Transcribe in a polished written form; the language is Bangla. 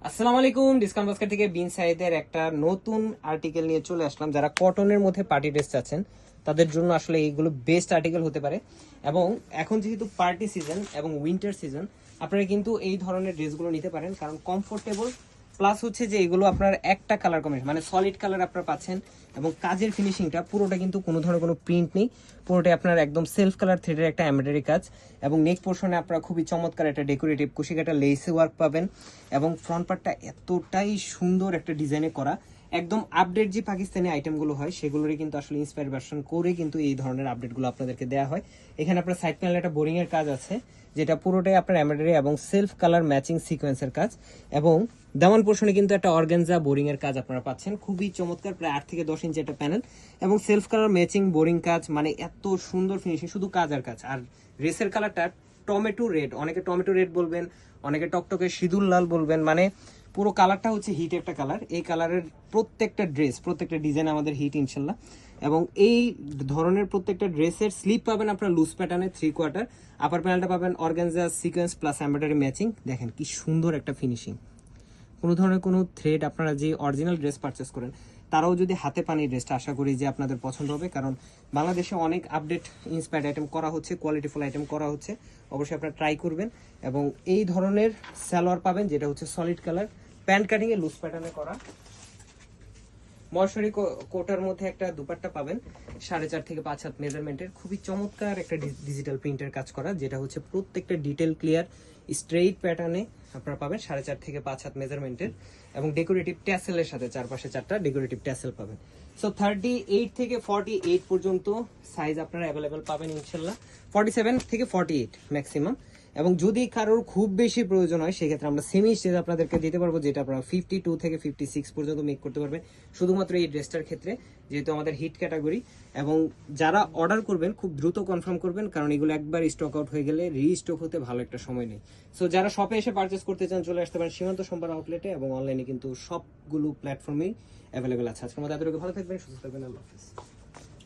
আসসালামু আলাইকুম। ডিসকাউন্ট বাস্কেট থেকে বিন সাইদের একটা নতুন আর্টিকেল নিয়ে চলে আসলাম। যারা কটনের মধ্যে পার্টি ড্রেস চাচ্ছেন তাদের জন্য আসলে এইগুলো বেস্ট আর্টিকেল হতে পারে। এবং এখন যেহেতু পার্টি সিজন এবং উইন্টার সিজন, আপনারা কিন্তু এই ধরনের ড্রেসগুলো নিতে পারেন, কারণ কমফোর্টেবল প্লাস হচ্ছে যে এগুলো আপনার একটা কালার কম্বিনেশন মানে সলিড কালার আপনারা পাচ্ছেন। এবং কাজের ফিনিশিংটা পুরোটা কিন্তু কোনো ধরনের কোনো প্রিন্ট নেই, পুরোটাই আপনার একদম সেলফ কালার থ্রেডের একটা এমব্রয়ডারি কাজ। এবং নেক পোর্শনে আপনারা খুবই চমৎকার একটা ডেকোরেটিভ কুশিকাটা লেসে ওয়ার্ক পাবেন। এবং ফ্রন্ট পার্টটা এতটাই সুন্দর একটা ডিজাইনে করা, একদম আপডেট যে পাকিস্তানি আইটেমগুলো হয় সেগুলোরই কিন্তু আসলে ইন্সপায়ার ভার্সন করে কিন্তু এই ধরনের আপডেটগুলো আপনাদেরকে দেওয়া হয়। এখানে আপনার সাইড প্যানেলে একটা বোরিং এর কাজ আছে, যেটা পুরোটাই আপনার এমব্রয়ডারি এবং সেলফ কালার ম্যাচিং সিকোয়েন্সের কাজ। এবং দামান পোর্শনে কিন্তু একটা অর্গানজা বোরিং এর কাজ আপনারা পাচ্ছেন, খুবই চমৎকার, প্রায় 8 থেকে 10 ইঞ্চি একটা প্যানেল এবং সেলফ কালার ম্যাচিং বোরিং কাজ। মানে এত সুন্দর ফিনিশিং, শুধু কাজ আর কাজ। আর ড্রেসের কালারটা টমেটো রেড, অনেকে টমেটো রেড বলবেন, অনেকে টকটকে সিঁদুর লাল বলবেন, মানে পুরো কালারটা হচ্ছে হিট একটা কালার। এই কালারের প্রত্যেকটা ড্রেস, প্রত্যেকটা ডিজাইন আমাদের হিট ইনশাল্লাহ। এবং এই ধরনের প্রত্যেকটা ড্রেসের স্লিপ পাবেন আপনার লুজ প্যাটার্নে 3/4, আপার প্যানেলটা পাবেন organza sequence plus embroidery matching. দেখেন কি সুন্দর একটা ফিনিশিং। কোনো ধরনের কোনো থ্রেড, আপনারা যে অরিজিনাল ড্রেস পারচেস করেন তারাও যদি হাতে পান এই ড্রেসটা, আশা করি যে আপনাদের পছন্দ হবে, কারণ বাংলাদেশে অনেক আপডেট ইন্সপায়ার্ড আইটেম করা হচ্ছে, কোয়ালিটিফুল আইটেম করা হচ্ছে। অবশ্যই আপনারা ট্রাই করবেন। এবং এই ধরনের সালোয়ার পাবেন যেটা হচ্ছে সলিড কালার, প্যান্ট কাটিং এ লুজ প্যাটার্নে করা। ময়সরি কোটার মধ্যে একটা দুপাট্টা পাবেন 4.5 থেকে 5 হাত মেজারমেন্টের, খুবই চমৎকার একটা ডিজিটাল প্রিন্টের কাজ করা, যেটা হচ্ছে প্রত্যেকটা ডিটেল ক্লিয়ার স্ট্রেইট প্যাটার্নে আপনারা পাবেন 4.5 থেকে 5 হাত মেজারমেন্টের। এবং ডেকোরেটিভ ট্যাসেলের সাথে চারপাশে 4টা ডেকোরেটিভ ট্যাসেল পাবেন। সো 38 থেকে 48 পর্যন্ত সাইজ আপনারা অ্যাভেলেবেল পাবেন ইনশাল্লাহ, 47 থেকে 48 ম্যাক্সিমাম। এবং যদি কারোর খুব বেশি প্রয়োজন হয় সেক্ষেত্রে আমরা সেমি স্টেজ আপনাদেরকে দিতে পারবো, যেটা আপনারা 52 থেকে 56 পর্যন্ত মেক করতে পারবেন, শুধুমাত্র এই ড্রেসটার ক্ষেত্রে, যেহেতু আমাদের হিট ক্যাটাগরি। এবং যারা অর্ডার করবেন খুব দ্রুত কনফার্ম করবেন, কারণ এগুলো একবার স্টক আউট হয়ে গেলে রিস্টক হতে ভালো একটা সময় নেই। সো যারা শপে এসে পারচেস করতে চান চলে আসতে পারেন সীমান্ত সম্ভার আউটলেটে, এবং অনলাইনে কিন্তু সবগুলো প্ল্যাটফর্মেই অ্যাভেলেবেল আছে। আজকের মধ্যে এতটুকু, ভালো থাকবেন, সুস্থ থাকবেন, আল্লাহ হাফেজ।